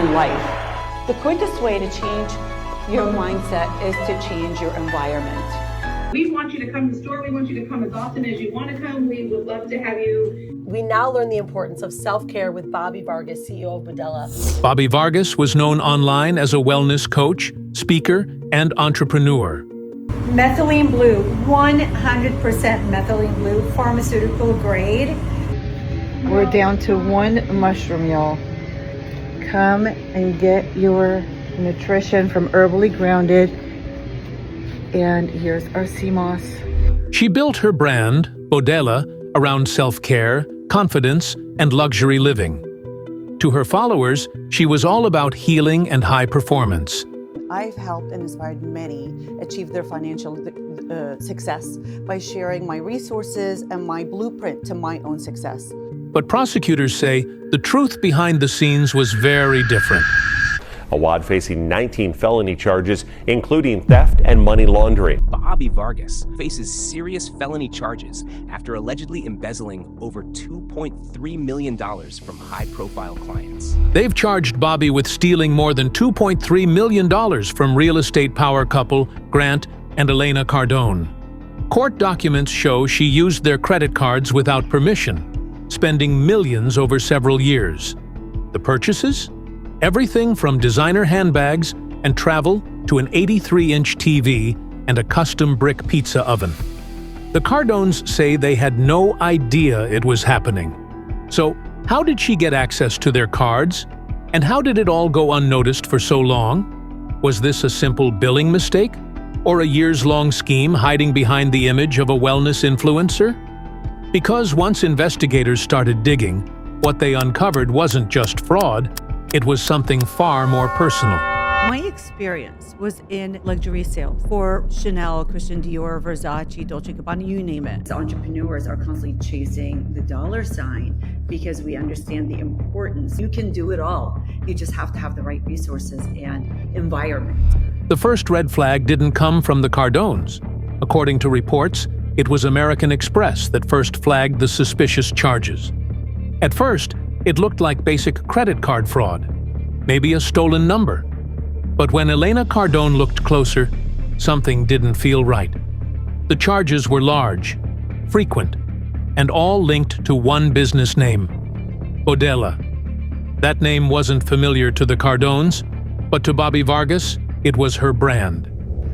in life. The quickest way to change your mindset is to change your environment. We want you to come to the store. We want you to come as often as you want to come. We would love to have you. We now learn the importance of self-care with Bobbi Vargas, CEO of Bodella. Bobbi Vargas was known online as a wellness coach, speaker, and entrepreneur. Methylene blue, 100% methylene blue, pharmaceutical grade. We're down to one mushroom, y'all. Come and get your nutrition from Herbally Grounded. And here's our sea moss. She built her brand, Bodella, around self-care, confidence, and luxury living. To her followers, she was all about healing and high performance. I've helped and inspired many achieve their financial success by sharing my resources and my blueprint to my own success. But prosecutors say the truth behind the scenes was very different. Awad facing 19 felony charges, including theft and money laundering. Bobbi Vargas faces serious felony charges after allegedly embezzling over $2.3 million from high-profile clients. They've charged Bobbi with stealing more than $2.3 million from real estate power couple Grant and Elena Cardone. Court documents show she used their credit cards without permission, spending millions over several years. The purchases? Everything from designer handbags and travel to an 83-inch TV and a custom brick pizza oven. The Cardones say they had no idea it was happening. So, how did she get access to their cards? And how did it all go unnoticed for so long? Was this a simple billing mistake? Or a years-long scheme hiding behind the image of a wellness influencer? Because once investigators started digging, what they uncovered wasn't just fraud, it was something far more personal. My experience was in luxury sales for Chanel, Christian Dior, Versace, Dolce & Gabbana, you name it. Entrepreneurs are constantly chasing the dollar sign because we understand the importance. You can do it all. You just have to have the right resources and environment. The first red flag didn't come from the Cardones. According to reports, it was American Express that first flagged the suspicious charges. At first, it looked like basic credit card fraud, maybe a stolen number. But when Elena Cardone looked closer, something didn't feel right. The charges were large, frequent, and all linked to one business name, Bodella. That name wasn't familiar to the Cardones, but to Bobbi Vargas, it was her brand.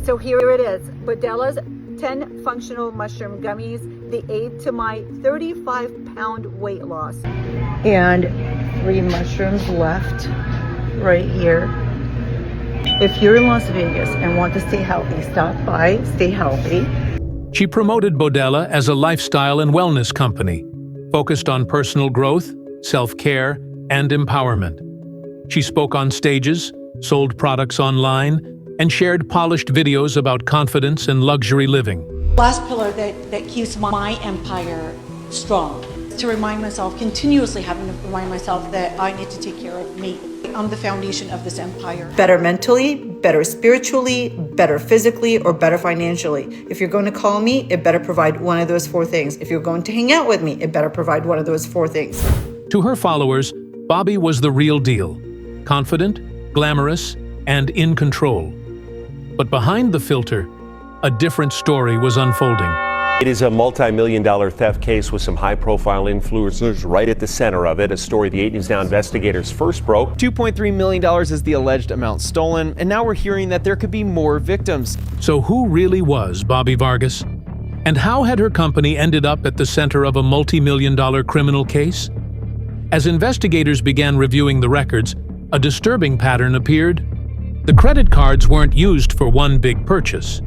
So here it is, Bodella's 10 functional mushroom gummies. They aid to my 35-pound weight loss. And 3 mushrooms left right here. If you're in Las Vegas and want to stay healthy, stop by, stay healthy. She promoted Bodella as a lifestyle and wellness company, focused on personal growth, self-care, and empowerment. She spoke on stages, sold products online, and shared polished videos about confidence and luxury living. Last pillar that keeps my empire strong, to remind myself, continuously having to remind myself that I need to take care of me. I'm the foundation of this empire. Better mentally, better spiritually, better physically, or better financially. If you're going to call me, it better provide one of those 4 things. If you're going to hang out with me, it better provide one of those 4 things. To her followers, Bobbi was the real deal, confident, glamorous, and in control. But behind the filter, a different story was unfolding. It is a multi-million-dollar theft case with some high-profile influencers right at the center of it, a story the 8 News Now investigators first broke. $2.3 million is the alleged amount stolen, and now we're hearing that there could be more victims. So who really was Bobbi Vargas? And how had her company ended up at the center of a multi-million-dollar criminal case? As investigators began reviewing the records, a disturbing pattern appeared. The credit cards weren't used for one big purchase.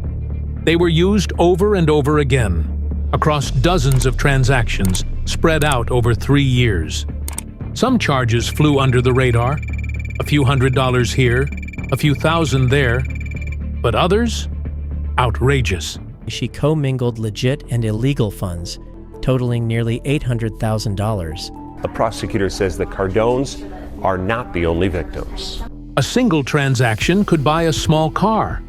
They were used over and over again, across dozens of transactions spread out over 3 years. Some charges flew under the radar, a few $100s here, a few thousand there, but others? Outrageous. She commingled legit and illegal funds, totaling nearly $800,000. The prosecutor says the Cardones are not the only victims. A single transaction could buy a small car.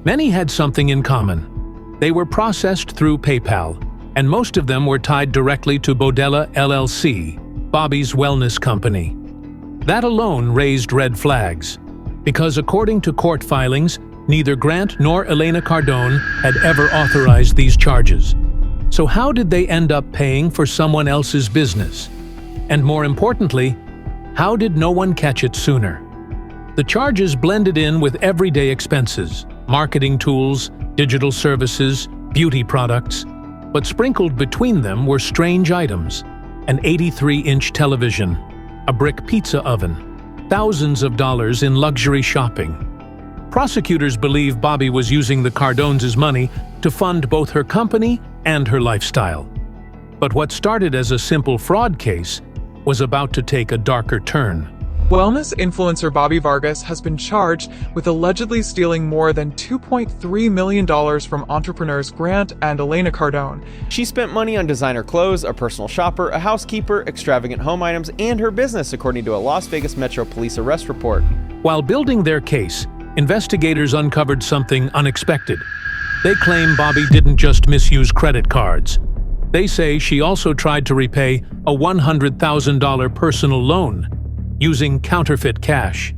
Many had something in common. They were processed through PayPal, and most of them were tied directly to Bodella LLC, Bobbi's wellness company. That alone raised red flags, because according to court filings, neither Grant nor Elena Cardone had ever authorized these charges. So how did they end up paying for someone else's business? And more importantly, how did no one catch it sooner? The charges blended in with everyday expenses, marketing tools, digital services, beauty products, but sprinkled between them were strange items: an 83-inch television, a brick pizza oven, thousands of dollars in luxury shopping. Prosecutors believe Bobbi was using the Cardones' money to fund both her company and her lifestyle. But what started as a simple fraud case was about to take a darker turn. Wellness influencer Bobbi Vargas has been charged with allegedly stealing more than $2.3 million from entrepreneurs Grant and Elena Cardone. She spent money on designer clothes, a personal shopper, a housekeeper, extravagant home items, and her business, according to a Las Vegas Metro Police arrest report. While building their case, investigators uncovered something unexpected. They claim Bobbi didn't just misuse credit cards. They say she also tried to repay a $100,000 personal loan using counterfeit cash.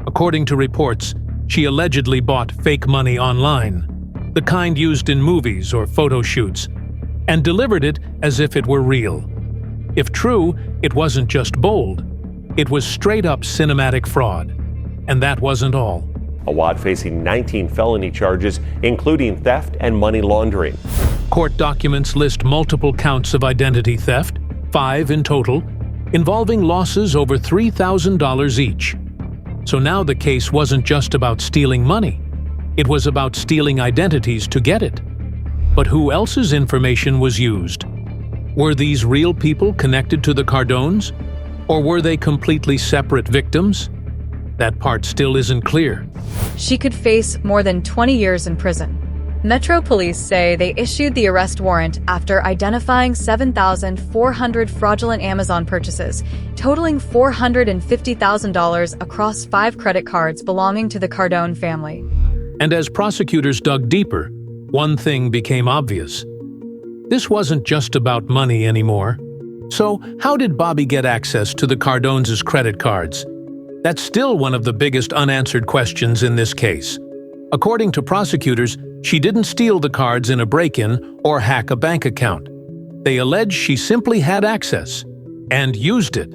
According to reports, she allegedly bought fake money online, the kind used in movies or photo shoots, and delivered it as if it were real. If true, it wasn't just bold. It was straight-up cinematic fraud. And that wasn't all. Awad facing 19 felony charges, including theft and money laundering. Court documents list multiple counts of identity theft, 5 in total, involving losses over $3,000 each. So now the case wasn't just about stealing money. It was about stealing identities to get it. But who else's information was used? Were these real people connected to the Cardones? Or were they completely separate victims? That part still isn't clear. She could face more than 20 years in prison. Metro Police say they issued the arrest warrant after identifying 7,400 fraudulent Amazon purchases, totaling $450,000 across 5 credit cards belonging to the Cardone family. And as prosecutors dug deeper, one thing became obvious. This wasn't just about money anymore. So, how did Bobbi get access to the Cardones' credit cards? That's still one of the biggest unanswered questions in this case. According to prosecutors, she didn't steal the cards in a break-in or hack a bank account. They allege she simply had access and used it.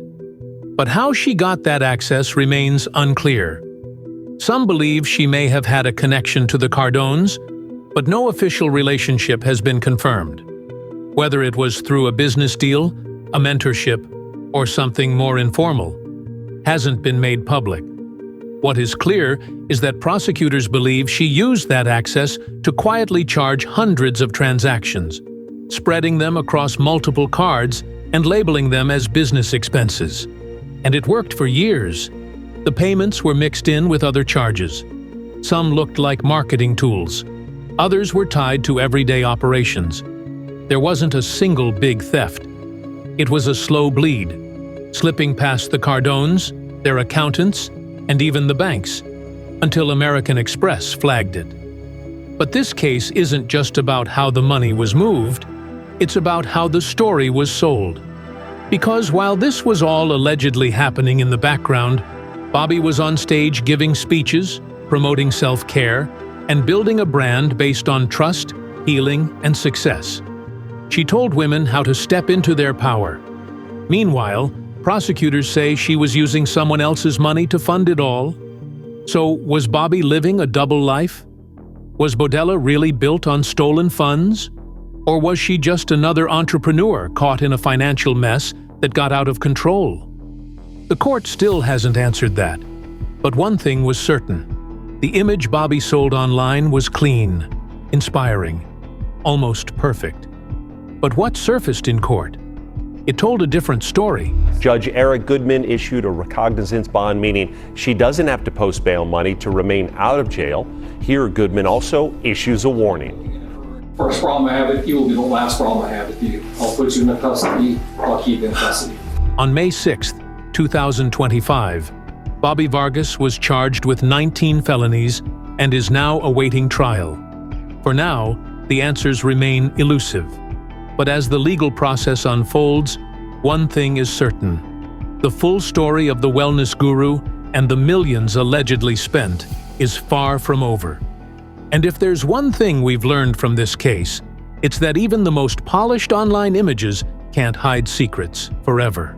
But how she got that access remains unclear. Some believe she may have had a connection to the Cardones, but no official relationship has been confirmed. Whether it was through a business deal, a mentorship, or something more informal, hasn't been made public. What is clear is that prosecutors believe she used that access to quietly charge hundreds of transactions, spreading them across multiple cards and labeling them as business expenses. And it worked for years. The payments were mixed in with other charges. Some looked like marketing tools. Others were tied to everyday operations. There wasn't a single big theft. It was a slow bleed, slipping past the Cardones, their accountants, and even the banks, until American Express flagged it. But this case isn't just about how the money was moved, it's about how the story was sold. Because while this was all allegedly happening in the background, Bobbi was on stage giving speeches, promoting self-care, and building a brand based on trust, healing, and success. She told women how to step into their power. Meanwhile, prosecutors say she was using someone else's money to fund it all. So, was Bobbi living a double life? Was Bodella really built on stolen funds? Or was she just another entrepreneur caught in a financial mess that got out of control? The court still hasn't answered that. But one thing was certain. The image Bobbi sold online was clean, inspiring, almost perfect. But what surfaced in court? It told a different story. Judge Eric Goodman issued a recognizance bond, meaning she doesn't have to post bail money to remain out of jail. Here, Goodman also issues a warning. First problem I have with you will be the last problem I have with you. I'll put you in custody. I'll keep you in custody. On May 6, 2025, Bobbi Vargas was charged with 19 felonies and is now awaiting trial. For now, the answers remain elusive. But as the legal process unfolds, one thing is certain. The full story of the wellness guru and the millions allegedly spent is far from over. And if there's one thing we've learned from this case, it's that even the most polished online images can't hide secrets forever.